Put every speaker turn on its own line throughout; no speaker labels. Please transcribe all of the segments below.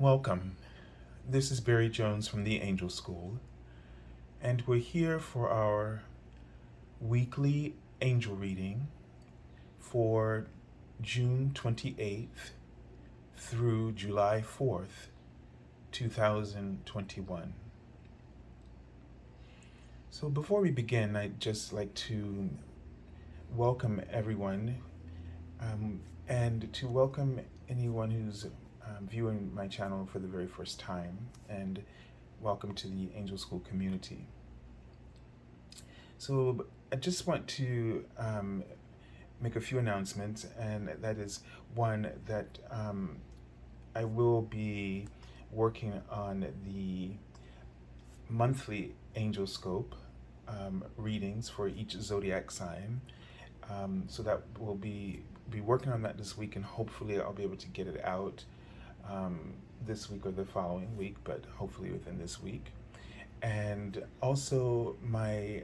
Welcome. This is Barry Jones from the Angel School, and we're here for our weekly angel reading for June 28th through July 4th, 2021. So before we begin, I'd just like to welcome everyone and to welcome anyone who's viewing my channel for the very first time, and welcome to the Angel School community. So I just want to make a few announcements, and that is one, that I will be working on the monthly angel scope readings for each zodiac sign. So that will be working on that this week, and hopefully I'll be able to get it out this week or the following week, but hopefully within this week. And also my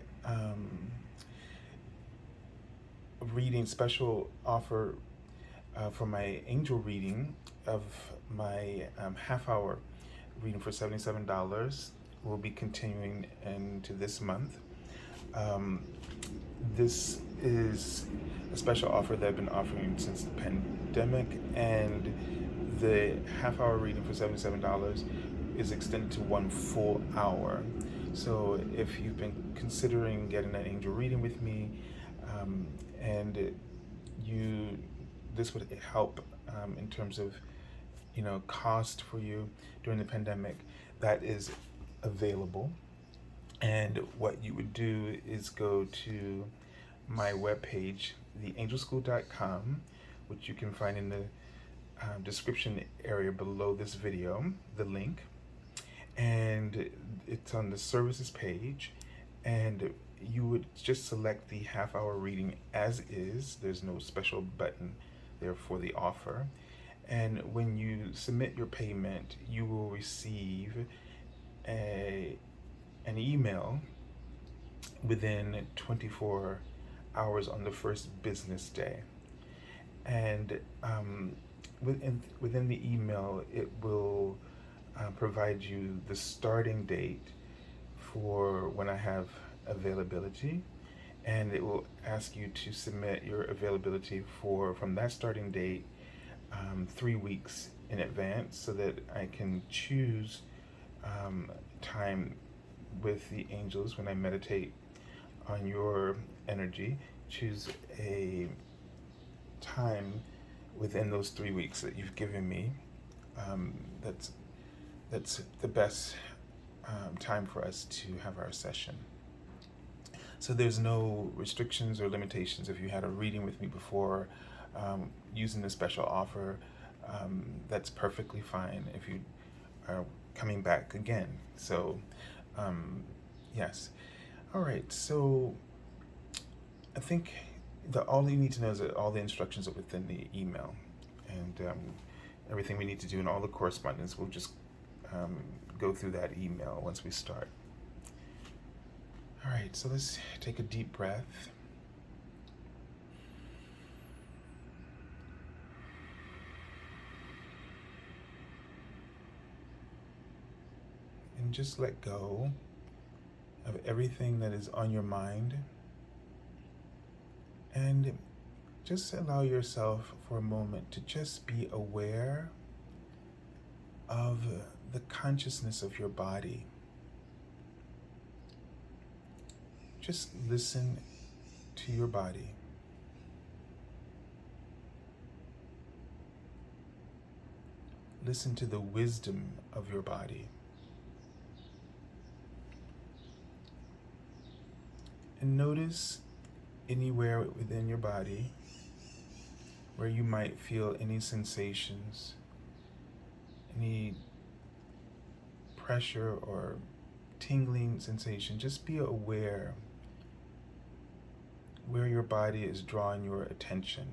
reading special offer for my angel reading of my half-hour reading for $77 will be continuing into this month. This is a special offer that I've been offering since the pandemic, and the half-hour reading for $77 is extended to 1 full hour. So if you've been considering getting an angel reading with me, and this would help in terms of cost for you during the pandemic, that is available. And what you would do is go to my webpage, theangelschool.com, which you can find in the description area below this video, the link, and it's on the services page, and you would just select the half-hour reading as is. There's no special button there for the offer. And when you submit your payment, you will receive an email within 24 hours on the first business day. And within the email, it will provide you the starting date for when I have availability, and it will ask you to submit your availability from that starting date 3 weeks in advance, so that I can choose time with the angels when I meditate on your energy. Choose a time within those 3 weeks that you've given me. That's the best time for us to have our session. So there's no restrictions or limitations. If you had a reading with me before, using the special offer, that's perfectly fine if you are coming back again. So yes. All right, so I think all you need to know is that all the instructions are within the email, and everything we need to do and all the correspondence, we'll just go through that email once we start. All right, so let's take a deep breath. And just let go of everything that is on your mind, and just allow yourself for a moment to just be aware of the consciousness of your body. Just listen to your body. Listen to the wisdom of your body. And notice anywhere within your body where you might feel any sensations, any pressure or tingling sensation. Just be aware where your body is drawing your attention.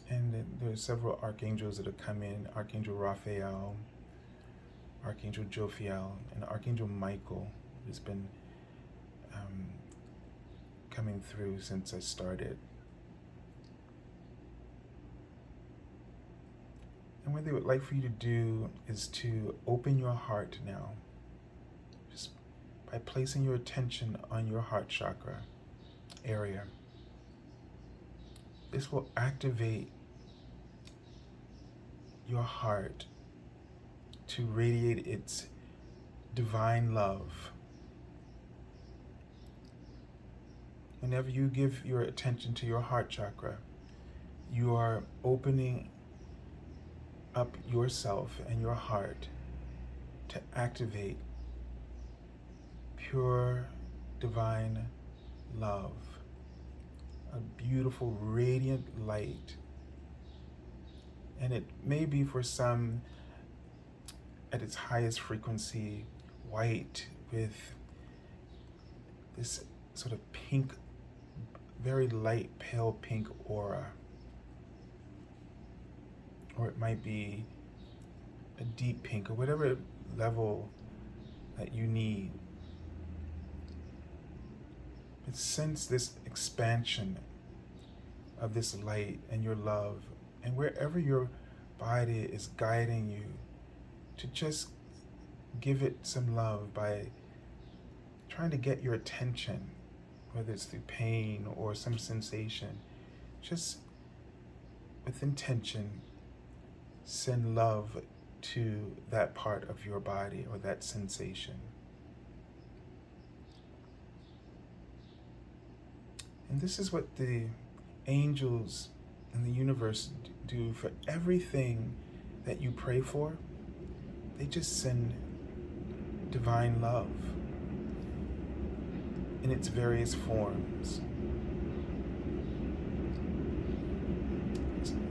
And there are several archangels that have come in: Archangel Raphael, Archangel Jophiel, and Archangel Michael has been coming through since I started. And what they would like for you to do is to open your heart now, just by placing your attention on your heart chakra area. This will activate your heart to radiate its divine love. Whenever you give your attention to your heart chakra, you are opening up yourself and your heart to activate pure divine love, a beautiful radiant light. And it may be for some at its highest frequency, white with this sort of pink, very light pale pink aura. Or it might be a deep pink, or whatever level that you need. But sense this expansion of this light and your love, and wherever your body is guiding you, to just give it some love by trying to get your attention, whether it's through pain or some sensation. Just with intention, send love to that part of your body or that sensation. And this is what the angels in the universe do for everything that you pray for. They just send divine love in its various forms.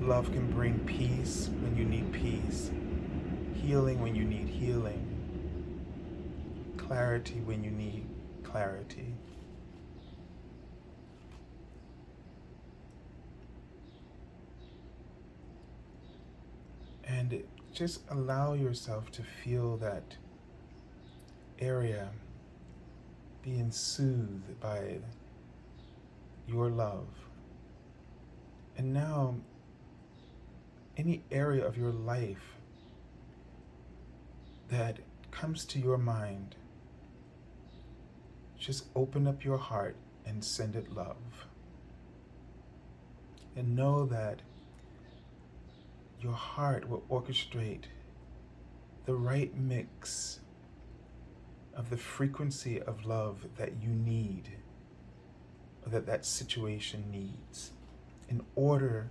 Love can bring peace when you need peace, healing when you need healing, clarity when you need clarity. And just allow yourself to feel that area being soothed by your love. And now, any area of your life that comes to your mind, just open up your heart and send it love. And know that your heart will orchestrate the right mix of the frequency of love that you need, or that situation needs, in order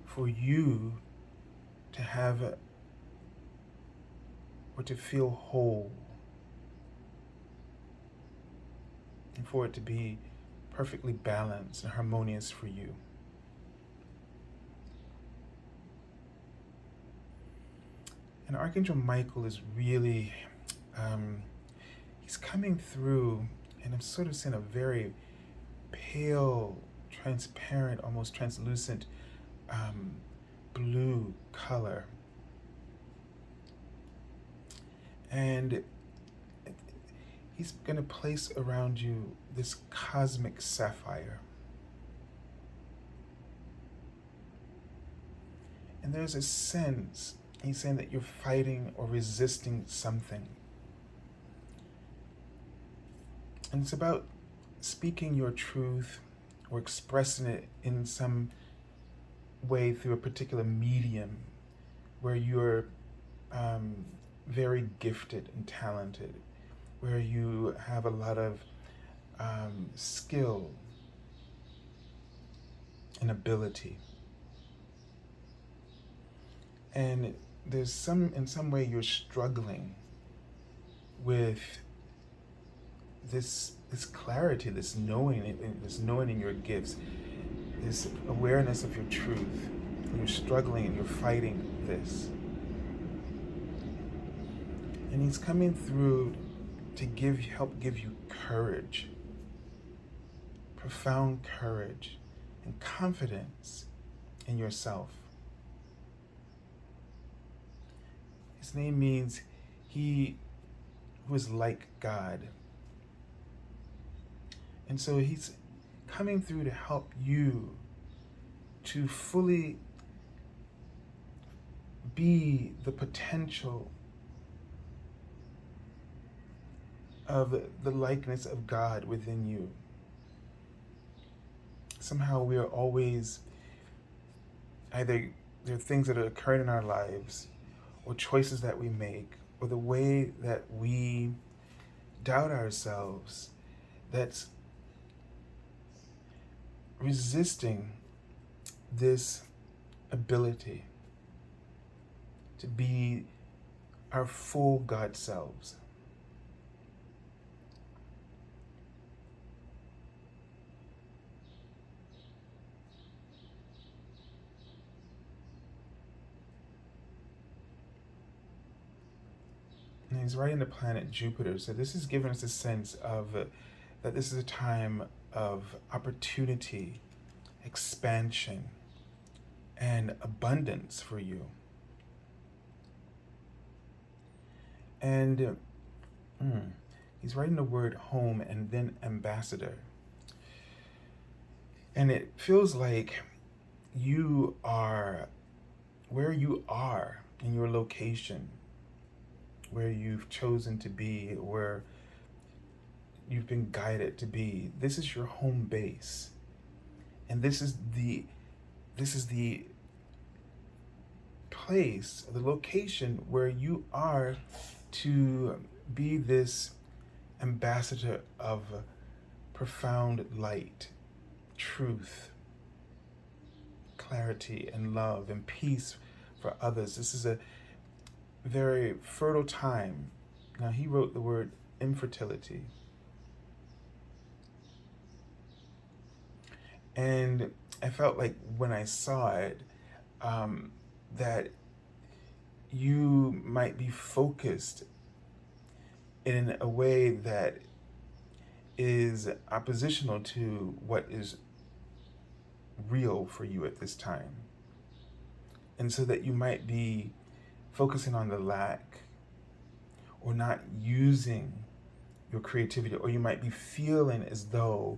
for you to have or to feel whole, and for it to be perfectly balanced and harmonious for you. And Archangel Michael is really, he's coming through, and I'm sort of seeing a very pale, transparent, almost translucent blue color. And he's going to place around you this cosmic sapphire. And there's a sense, he's saying that you're fighting or resisting something. And it's about speaking your truth or expressing it in some way through a particular medium where you're very gifted and talented, where you have a lot of skill and ability. And there's in some way you're struggling with this clarity, this knowing in your gifts, this awareness of your truth. And you're struggling and you're fighting this. And he's coming through to help give you courage, profound courage and confidence in yourself. His name means he who is like God. And so he's coming through to help you to fully be the potential of the likeness of God within you. Somehow we are always either there are things that are occurring in our lives or choices that we make or the way that we doubt ourselves that's resisting this ability to be our full God selves. And he's right in the planet Jupiter. So this is giving us a sense of that this is a time of opportunity, expansion, and abundance for you. And he's writing the word home and then ambassador. And it feels like you are where you are in your location, where you've chosen to be, where you've been guided to be. This is your home base. And this is the place, the location where you are to be this ambassador of profound light, truth, clarity, and love, and peace for others. This is a very fertile time. Now, he wrote the word infertility. And I felt like when I saw it, that you might be focused in a way that is oppositional to what is real for you at this time. And so that you might be focusing on the lack or not using your creativity, or you might be feeling as though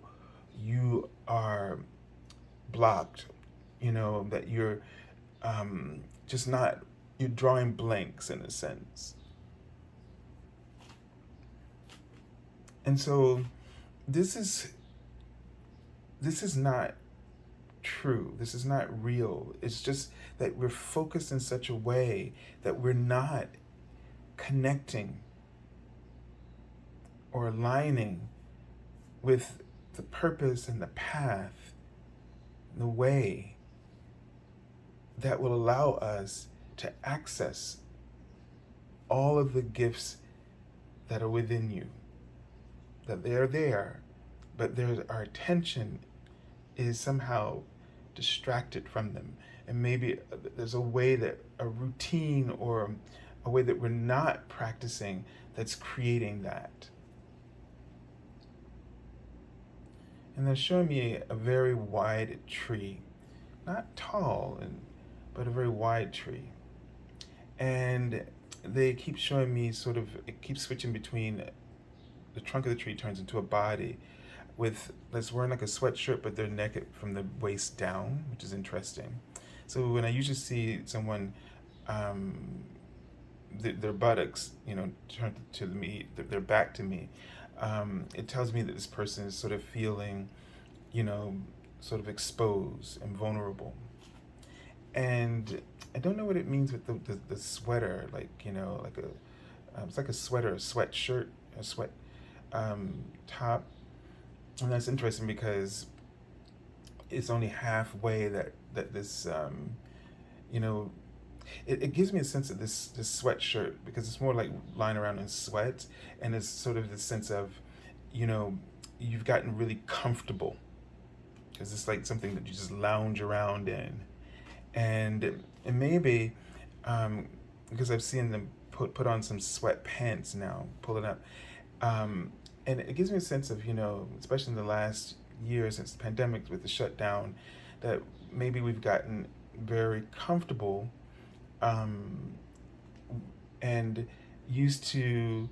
you are blocked, that you're just not, you're drawing blanks in a sense. And so this is not true. This is not real. It's just that we're focused in such a way that we're not connecting or aligning with the purpose and the path, the way that will allow us to access all of the gifts that are within you, that they're there, but our attention is somehow distracted from them. And maybe there's a routine or a way that we're not practicing that's creating that. And they're showing me a very wide tree, not tall, but a very wide tree. And they keep showing me it keeps switching between the trunk of the tree turns into a body that's wearing like a sweatshirt, but they're naked from the waist down, which is interesting. So when I usually see someone, their buttocks, turned to me, their back to me, it tells me that this person is sort of feeling, sort of exposed and vulnerable. And I don't know what it means with the sweater, it's like a sweater, a sweatshirt, a sweat top. And that's interesting because it's only halfway that this, it gives me a sense of this sweatshirt, because it's more like lying around in sweat, and it's sort of the sense of, you've gotten really comfortable, because it's like something that you just lounge around in. And maybe, because I've seen them put on some sweatpants now, pull it up, and it gives me a sense of, especially in the last year since the pandemic with the shutdown, that maybe we've gotten very comfortable and used to,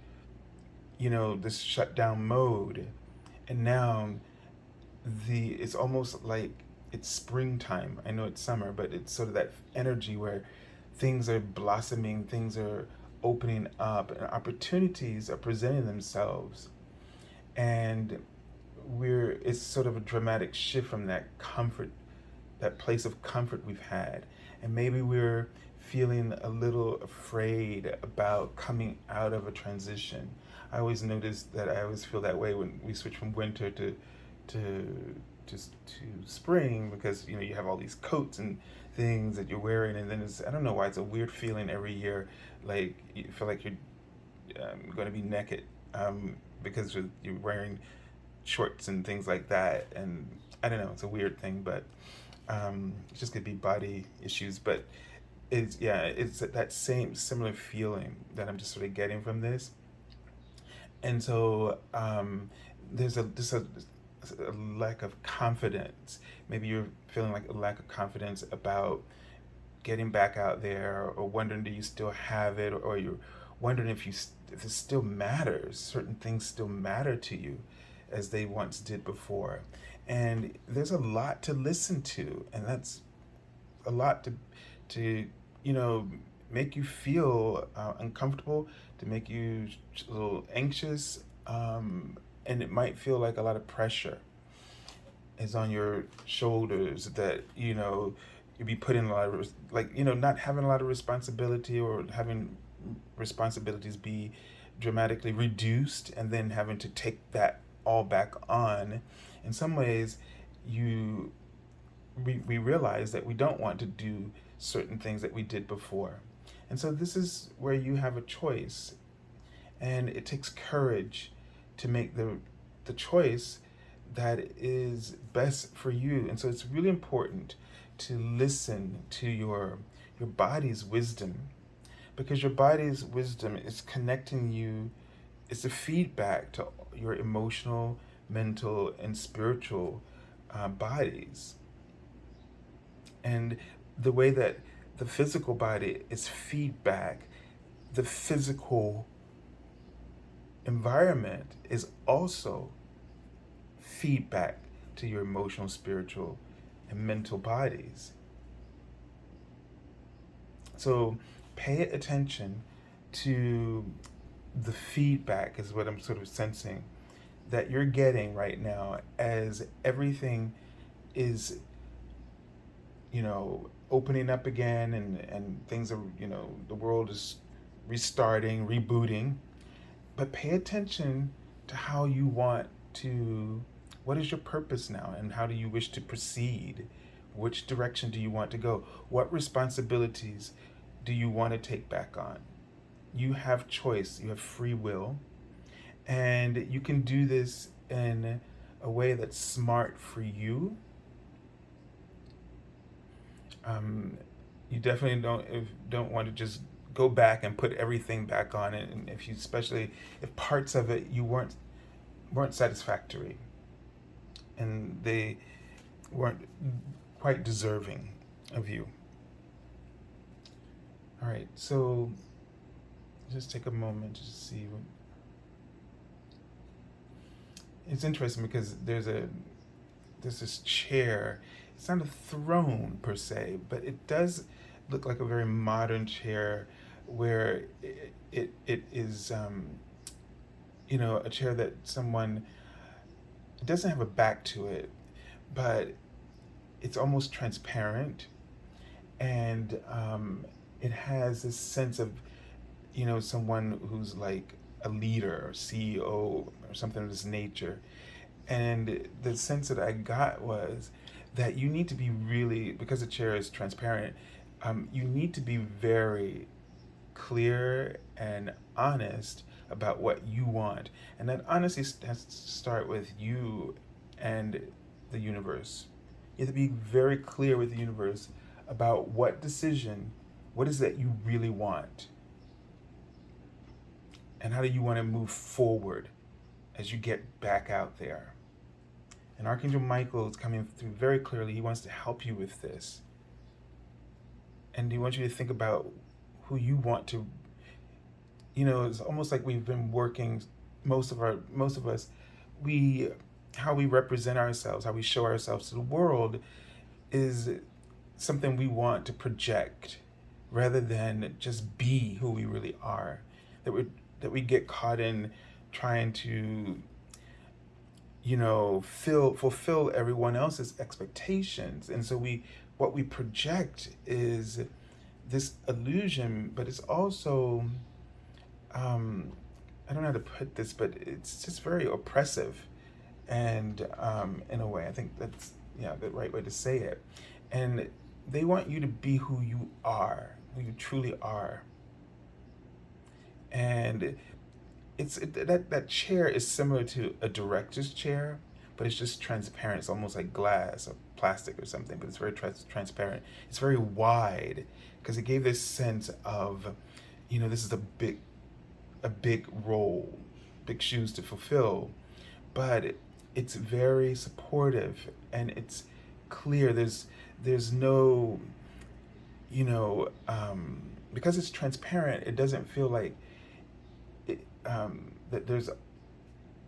this shutdown mode. And now it's almost like it's springtime. I know it's summer, but it's sort of that energy where things are blossoming, things are opening up, and opportunities are presenting themselves. And it's sort of a dramatic shift from that comfort, that place of comfort we've had. And maybe we're feeling a little afraid about coming out of a transition. I always notice that I always feel that way when we switch from winter to to spring, because you have all these coats and things that you're wearing, and then I don't know why, it's a weird feeling every year, like you feel like you're going to be naked, because you're wearing shorts and things like that. And I don't know, it's a weird thing, but it just could be body issues. But it's that same similar feeling that I'm just sort of getting from this. And so there's a lack of confidence. Maybe you're feeling like a lack of confidence about getting back out there, or wondering, do you still have it, or you're wondering if it still matters. Certain things still matter to you as they once did before. And there's a lot to listen to, and that's a lot to make you feel uncomfortable, to make you a little anxious, and it might feel like a lot of pressure is on your shoulders, that you be putting a lot of not having a lot of responsibility, or having responsibilities be dramatically reduced, and then having to take that all back on. In some ways, we realize that we don't want to do certain things that we did before. And so this is where you have a choice. And it takes courage to make the choice that is best for you. And so it's really important to listen to your body's wisdom, because your body's wisdom is connecting you. It's a feedback to your emotional, mental, and spiritual bodies. And the way that the physical body is feedback, the physical environment is also feedback to your emotional, spiritual, and mental bodies. So pay attention to the feedback, is what I'm sort of sensing that you're getting right now, as everything is opening up again, and things are, the world is restarting, rebooting. But pay attention to how you want to, what is your purpose now, and how do you wish to proceed? Which direction do you want to go? What responsibilities do you want to take back on? You have choice, you have free will, and you can do this in a way that's smart for you. You definitely don't want to just go back and put everything back on it, and especially if parts of it you weren't satisfactory, and they weren't quite deserving of you. All right, so just take a moment to see. It's interesting because there's this chair. It's not a throne per se, but it does look like a very modern chair, where it is a chair that someone, it doesn't have a back to it, but it's almost transparent, and it has this sense of someone who's like a leader or CEO or something of this nature. And the sense that I got was that you need to be really, because the chair is transparent, you need to be very clear and honest about what you want. And that honesty has to start with you and the universe. You have to be very clear with the universe about what is that you really want? And how do you want to move forward as you get back out there? And Archangel Michael is coming through very clearly. He wants to help you with this. And he wants you to think about who you want to, it's almost like we've been working, most of us, how we represent ourselves, how we show ourselves to the world is something we want to project rather than just be who we really are. That we get caught in trying to, fulfill everyone else's expectations. And so what we project is this illusion, but it's also, I don't know how to put this, but it's just very oppressive. And in a way, I think that's, the right way to say it. And they want you to be who you are, who you truly are. And that chair is similar to a director's chair, but it's just transparent. It's almost like glass or plastic or something, but it's very transparent. It's very wide because it gave this sense of, this is a big role, big shoes to fulfill, but it's very supportive and it's clear. There's no, because it's transparent, it doesn't feel like that there's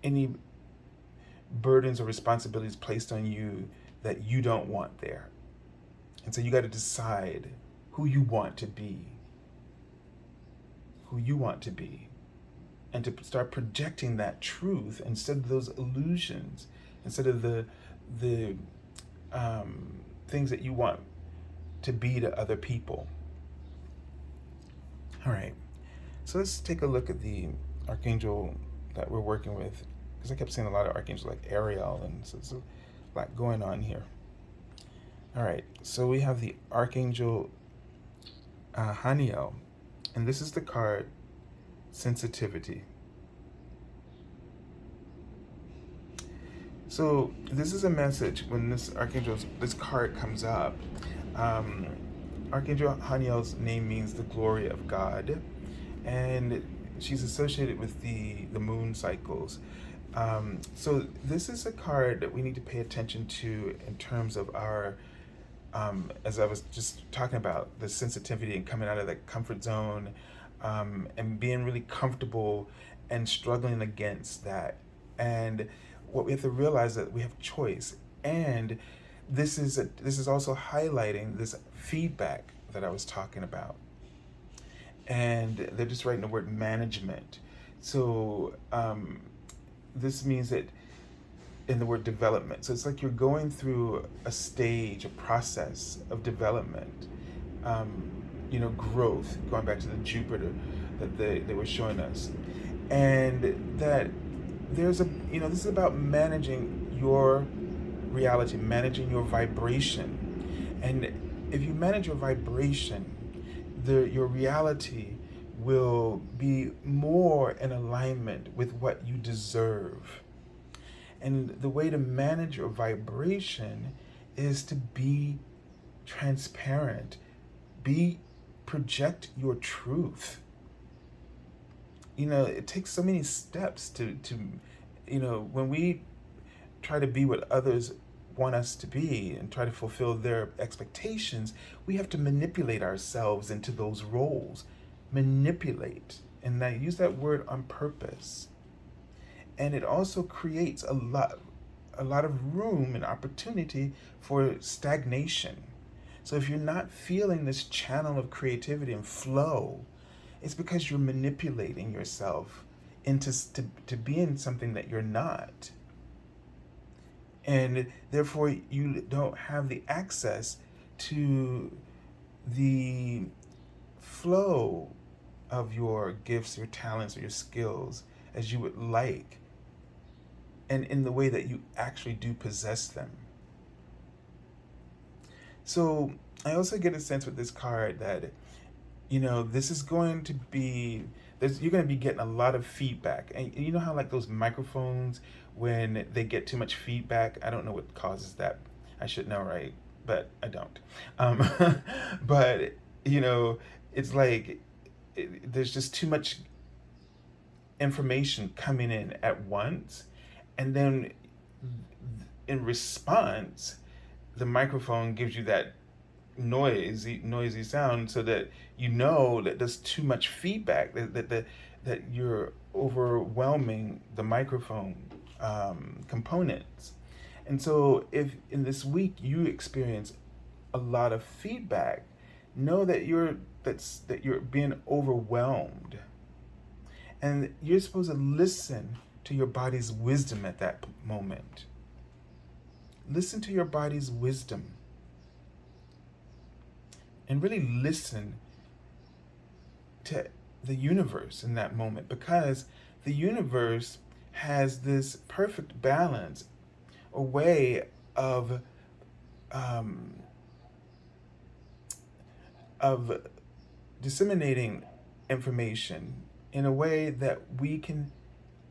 any burdens or responsibilities placed on you that you don't want there. And so you got to decide who you want to be, and to start projecting that truth instead of those illusions, instead of the things that you want to be to other people. All right, so let's take a look at the Archangel that we're working with, because I kept seeing a lot of Archangels like Ariel, and so there's a lot going on here. All right, so we have the Archangel Haniel, and this is the card Sensitivity. So this is a message when this card comes up. Archangel Haniel's name means the glory of God, and she's associated with the moon cycles. So this is a card that we need to pay attention to in terms of our, as I was just talking about, the sensitivity and coming out of that comfort zone, and being really comfortable and struggling against that. And what we have to realize that we have choice. And this is also highlighting this feedback that I was talking about. And they're just writing the word management. So this means that in the word development. So it's like you're going through a stage, a process of development, growth, going back to the Jupiter that they were showing us. And that this is about managing your reality, managing your vibration. And if you manage your vibration, your reality will be more in alignment with what you deserve. And the way to manage your vibration is to be transparent, project your truth. It takes so many steps to when we try to be what others want us to be and try to fulfill their expectations, we have to manipulate ourselves into those roles. Manipulate. And I use that word on purpose. And it also creates a lot of room and opportunity for stagnation. So if you're not feeling this channel of creativity and flow, it's because you're manipulating yourself into to being something that you're not. And therefore you don't have the access to the flow of your gifts, your talents, or your skills as you would like, and in the way that you actually do possess them. So I also get a sense with this card that, this is going to be, you're going to be getting a lot of feedback. And you know how like those microphones, when they get too much feedback, I don't know what causes that. I should know, right? But I don't. But, it's like there's just too much information coming in at once. And then in response, the microphone gives you that noisy sound, so that that there's too much feedback, that you're overwhelming the microphone components. And so if in this week you experience a lot of feedback, know that you're being overwhelmed, and you're supposed to listen to your body's wisdom at that moment. Listen to your body's wisdom, and really listen to the universe in that moment, because the universe has this perfect balance, a way of of disseminating information in a way that we can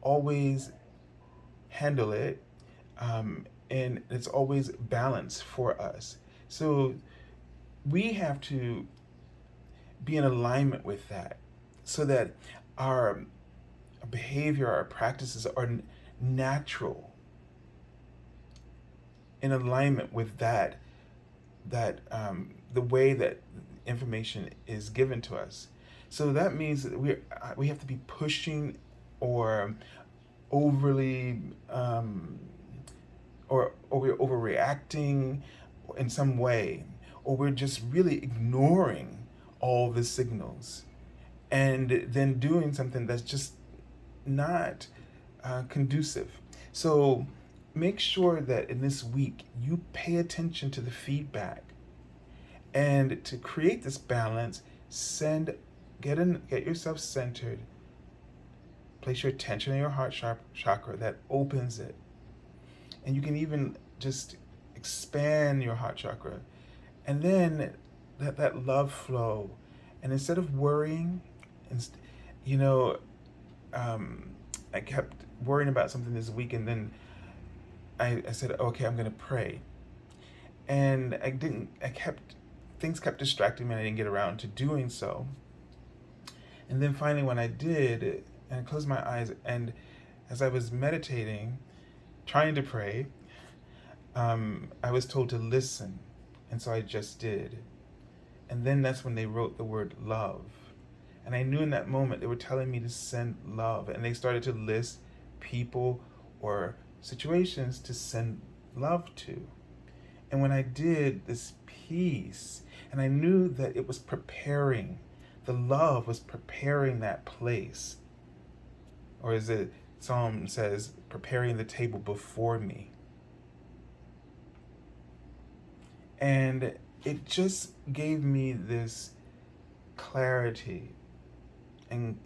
always handle it, and it's always balanced for us. So we have to be in alignment with that, so that our behavior, our practices are natural, in alignment with that the way that information is given to us. So that means that we have to be pushing or overly or we're overreacting in some way, or we're just really ignoring all the signals, and then doing something that's just not conducive. So make sure that in this week you pay attention to the feedback, and to create this balance, get yourself centered. Place your attention on your heart chakra that opens it, and you can even just expand your heart chakra, and then let that love flow. And instead of worrying, you know, I kept worrying about something this week, and then I said, okay, I'm gonna pray, and things kept distracting me, and I didn't get around to doing so. And then finally, when I did, and I closed my eyes, and as I was meditating, trying to pray, I was told to listen, and so I just did. And then that's when they wrote the word love. And I knew in that moment they were telling me to send love, and they started to list people or situations to send love to. And when I did this piece, and I knew that it was preparing, the love was preparing that place. Or as the psalm says, preparing the table before me. And it just gave me this clarity and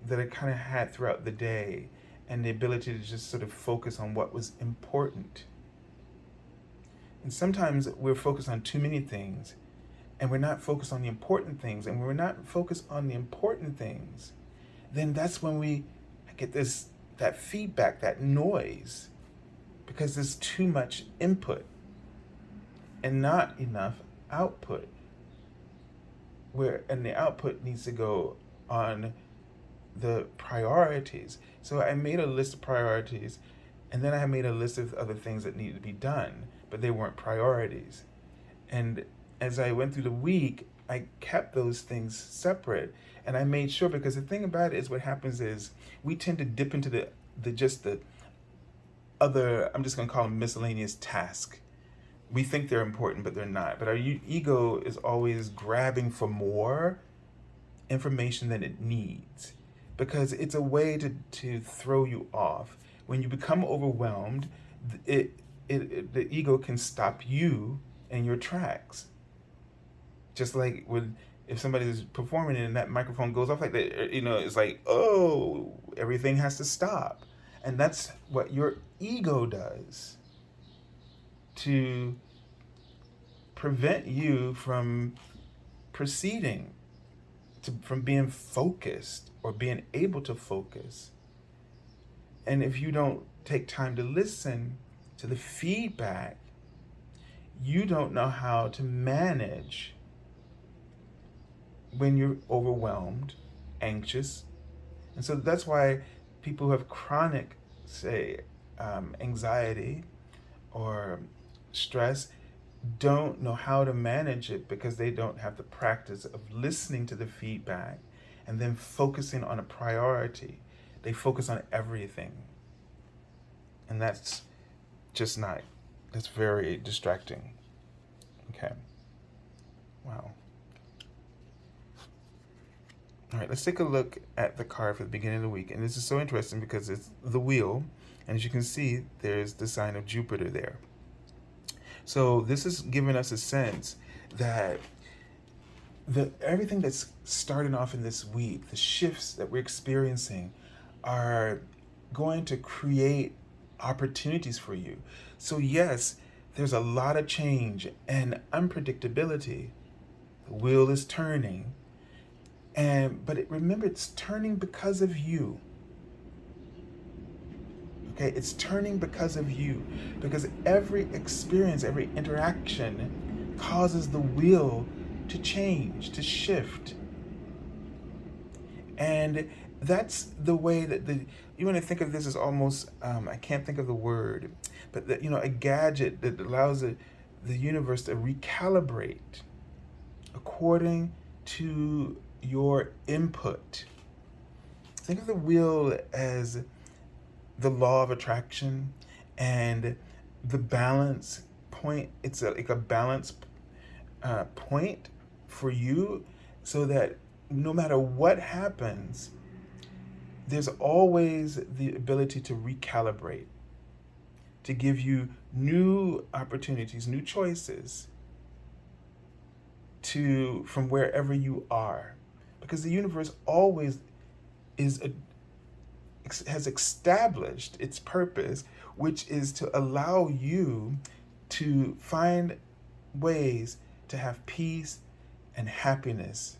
that I kind of had throughout the day, and the ability to just sort of focus on what was important. And sometimes we're focused on too many things, and we're not focused on the important things. And when we're not focused on the important things, then that's when we get that feedback, that noise, because there's too much input and not enough output. And the output needs to go on the priorities. So I made a list of priorities, and then I made a list of other things that needed to be done, but they weren't priorities. And as I went through the week, I kept those things separate, and I made sure, because the thing about it is, what happens is we tend to dip into the other, I'm just going to call them miscellaneous task. We think they're important, but they're not. But our ego is always grabbing for more information than it needs, because it's a way to throw you off. When you become overwhelmed, the ego can stop you in your tracks. Just like if somebody's performing and that microphone goes off like that, it's like, oh, everything has to stop. And that's what your ego does to prevent you from proceeding, from being focused or being able to focus. And if you don't take time to listen to the feedback, you don't know how to manage when you're overwhelmed, anxious. And so that's why people who have chronic, say, anxiety or stress don't know how to manage it, because they don't have the practice of listening to the feedback and then focusing on a priority. They focus on everything. And that's just not, that's very distracting. Okay. Wow. All right, let's take a look at the card for the beginning of the week. And this is so interesting because it's the wheel. And as you can see, there's the sign of Jupiter there. So this is giving us a sense that everything that's starting off in this week, the shifts that we're experiencing, are going to create opportunities for you. So yes, there's a lot of change and unpredictability. The wheel is turning, but remember, it's turning because of you. Okay, it's turning because of you, because every experience, every interaction causes the wheel to change, to shift. And that's the way that you want to think of this as almost, I can't think of the word, but a gadget that allows the universe to recalibrate according to your input. Think of the wheel as the law of attraction and the balance point. It's like a balance point for you, so that no matter what happens, there's always the ability to recalibrate, to give you new opportunities, new choices from wherever you are, because the universe always has established its purpose, which is to allow you to find ways to have peace and happiness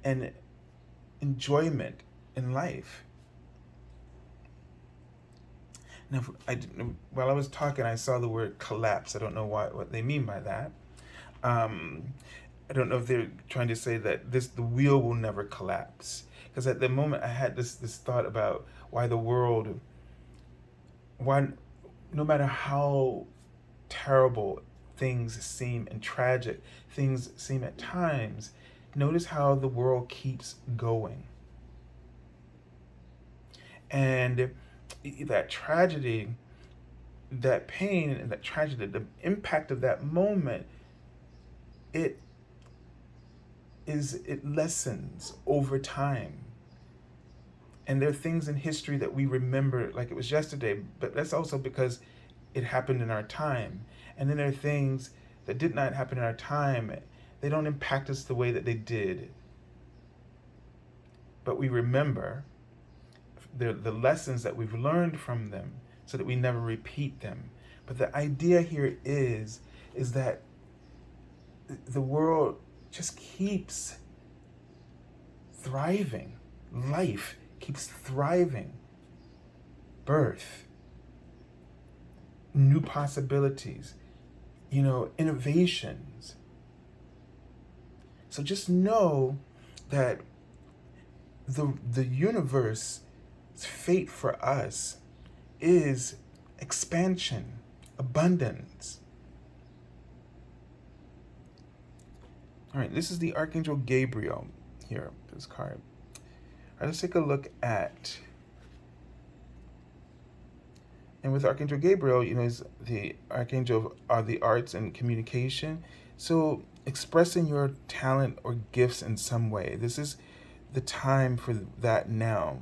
and enjoyment in life. Now, while I was talking, I saw the word collapse. I don't know what they mean by that. I don't know if they're trying to say that the wheel will never collapse. Because at the moment I had this thought about why no matter how terrible things seem and tragic things seem at times, notice how the world keeps going. And that tragedy, that pain and that tragedy, the impact of that moment, it lessens over time. And there are things in history that we remember like it was yesterday, but that's also because it happened in our time. And then there are things that did not happen in our time. They don't impact us the way that they did. But we remember the lessons that we've learned from them so that we never repeat them. But the idea here is that the world just keeps thriving. Life keeps thriving. Birth, new possibilities, innovations. So just know that the universe's fate for us is expansion, abundance. All right, this is the Archangel Gabriel here, this card. All right, let's take a look at, and with Archangel Gabriel, is the Archangel of the arts and communication. So expressing your talent or gifts in some way. This is the time for that now,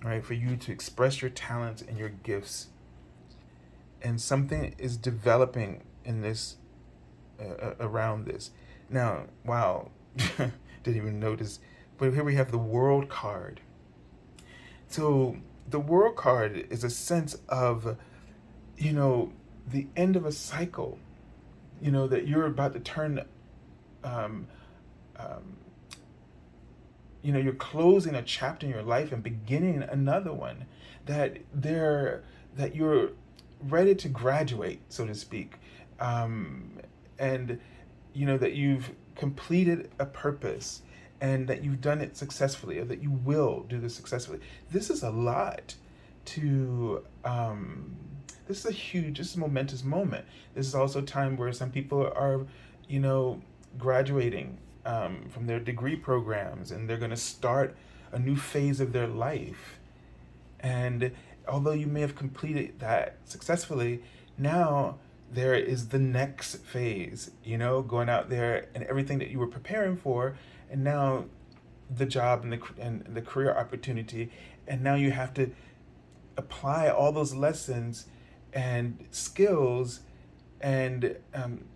right? For you to express your talents and your gifts. And something is developing in this, around this. Now, wow, didn't even notice, but here we have the World card. So the World card is a sense of, the end of a cycle, that you're about to turn, you're closing a chapter in your life and beginning another one, that you're ready to graduate, so to speak, and that you've completed a purpose and that you've done it successfully, or that you will do this successfully. This is a lot to, this is a momentous moment. This is also a time where some people are, graduating from their degree programs, and they're going to start a new phase of their life. And although you may have completed that successfully, now there is the next phase, going out there and everything that you were preparing for, and now the job and the career opportunity, and now you have to apply all those lessons and skills and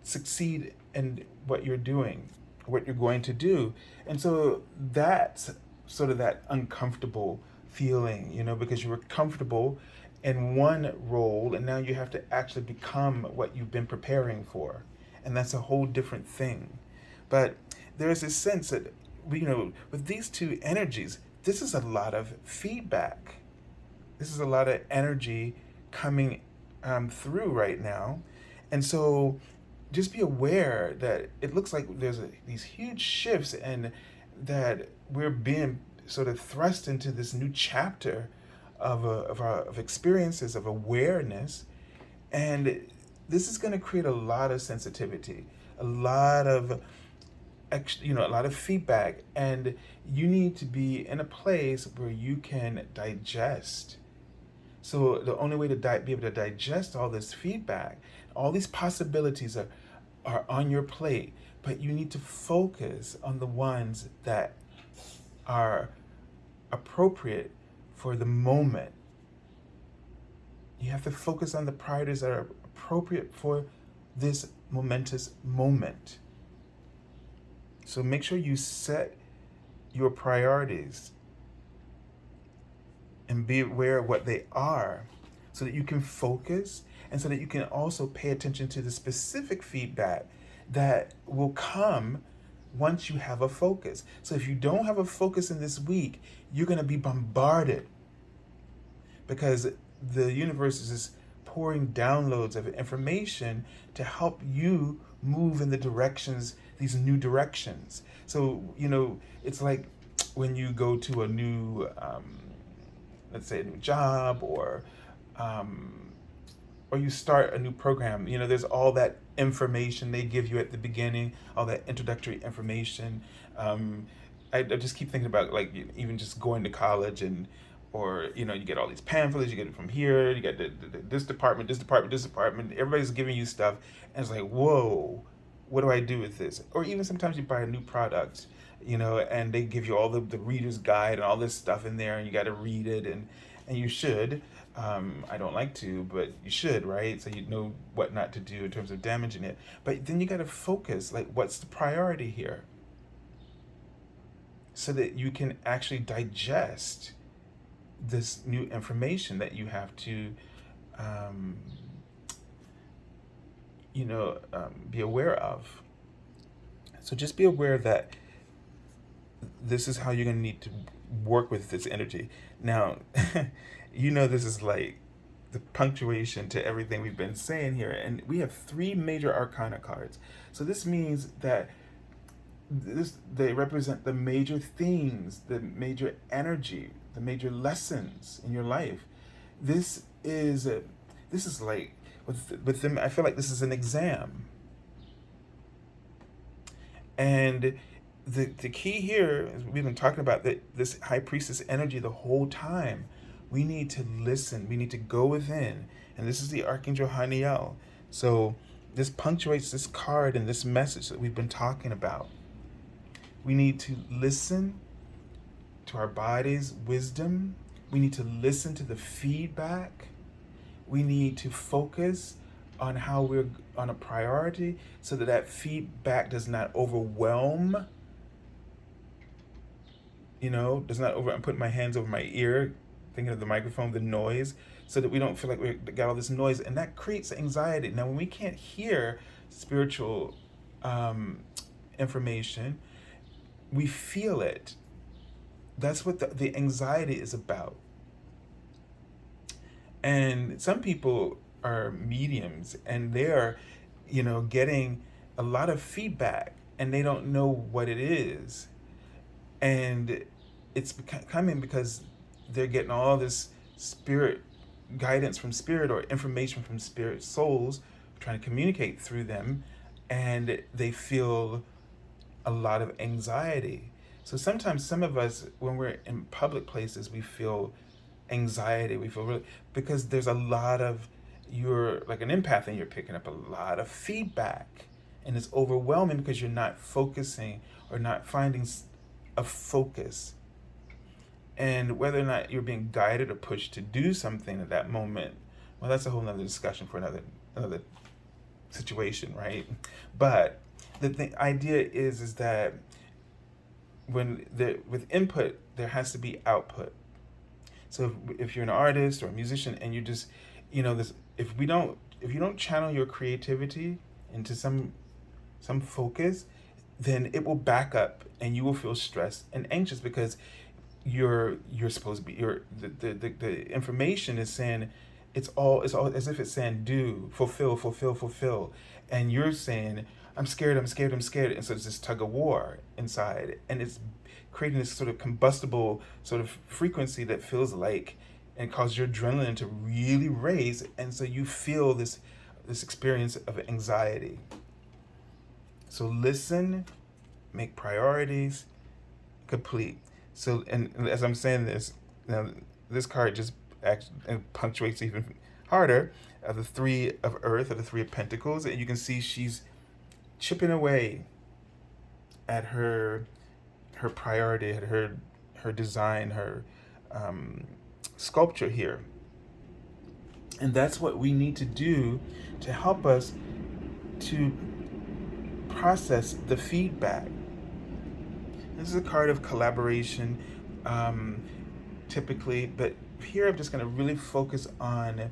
succeed in what you're doing, what you're going to do. And so that's sort of that uncomfortable feeling, because you were comfortable in one role and now you have to actually become what you've been preparing for. And that's a whole different thing. But there's this sense that, with these two energies, this is a lot of feedback. This is a lot of energy coming through right now. And so just be aware that it looks like there's these huge shifts, and that we're being sort of thrust into this new chapter of experiences, of awareness. And this is going to create a lot of sensitivity, a lot of a lot of feedback, and you need to be in a place where you can digest. So the only way to be able to digest all this feedback, all these possibilities are on your plate, but you need to focus on the ones that are appropriate for the moment. You have to focus on the priorities that are appropriate for this momentous moment. So make sure you set your priorities and be aware of what they are, so that you can focus, and so that you can also pay attention to the specific feedback that will come once you have a focus. So if you don't have a focus in this week, you're going to be bombarded, because the universe is just pouring downloads of information to help you move in these new directions. So, it's like when you go to a new, let's say a new job, or you start a new program, there's all that information they give you at the beginning, all that introductory information. I just keep thinking about, like, even just going to college, or you get all these pamphlets, you get it from here, you get this department, everybody's giving you stuff, and it's like, whoa, what do I do with this? Or even sometimes you buy a new product, and they give you all the reader's guide and all this stuff in there, and you got to read it, and you should. I don't like to, but you should, right? So you know what not to do in terms of damaging it. But then you got to focus, like, what's the priority here? So that you can actually digest this new information that you have to, be aware of. So just be aware that this is how you're going to need to work with this energy. Now, this is like the punctuation to everything we've been saying here. And we have 3 major arcana cards. So this means that they represent the major themes, the major energy, the major lessons in your life. This is like, with them, I feel like this is an exam. And the key here is, we've been talking about this high priestess energy the whole time. We need to listen. We need to go within. And this is the Archangel Haniel. So this punctuates this card and this message that we've been talking about. We need to listen to our body's wisdom. We need to listen to the feedback. We need to focus on how we're on a priority, so that feedback does not overwhelm. I'm putting my hands over my ear, thinking of the microphone, the noise, so that we don't feel like we got all this noise, and that creates anxiety. Now, when we can't hear spiritual information, we feel it. That's what the anxiety is about. And some people are mediums, and they're, getting a lot of feedback, and they don't know what it is. And it's coming because they're getting all this spirit guidance from spirit, or information from spirit souls trying to communicate through them, and they feel a lot of anxiety. So sometimes some of us, when we're in public places, we feel anxiety. We feel really, because there's a lot of, you're like an empath and you're picking up a lot of feedback, and it's overwhelming because you're not focusing or not finding a focus. And whether or not you're being guided or pushed to do something at that moment, well, that's a whole nother discussion for another situation, right? But the idea is that with input, there has to be output. So if you're an artist or a musician and you just, this, if you don't channel your creativity into some focus, then it will back up and you will feel stressed and anxious because you're supposed to be, the information is saying, it's all as if it's saying do, fulfill, and you're saying I'm scared, and so it's this tug of war inside, and it's creating this sort of combustible sort of frequency that feels like, and causes your adrenaline to really raise, and so you feel this experience of anxiety. So listen, make priorities, complete. So, and as I'm saying this, now this card just punctuates even harder of the Three of Earth, of the Three of Pentacles, and you can see she's chipping away at her priority, at her design, her sculpture here. And that's what we need to do to help us to process the feedback. This is a card of collaboration, typically, but here I'm just going to really focus on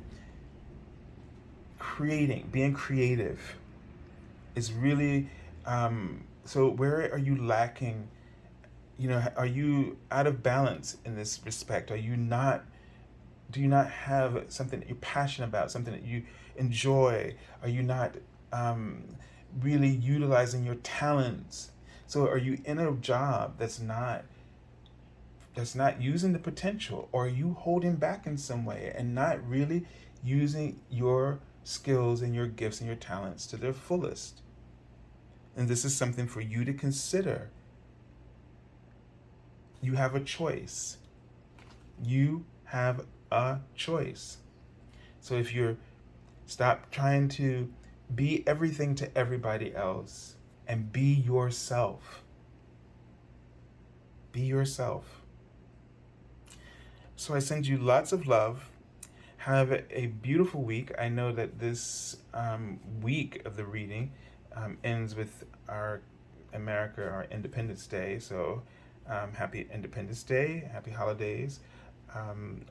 being creative. Is really, so where are you lacking? Are you out of balance in this respect? Do you not have something that you're passionate about, something that you enjoy? Are you not really utilizing your talents? So are you in a job that's not using the potential, or are you holding back in some way and not really using your skills and your gifts and your talents to their fullest? And this is something for you to consider. You have a choice. You have a choice. So if stop trying to be everything to everybody else and be yourself. Be yourself. So I send you lots of love. Have a beautiful week. I know that this week of the reading ends with our Independence Day. So happy Independence Day, happy holidays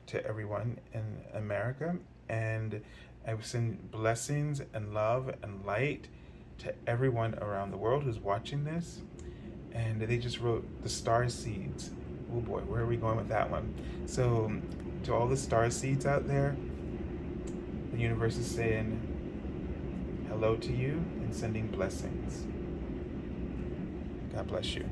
to everyone in America. And I send blessings and love and light to everyone around the world who's watching this. And they just wrote the star seeds. Oh boy, where are we going with that one? So to all the star seeds out there, the universe is saying hello to you and sending blessings. God bless you.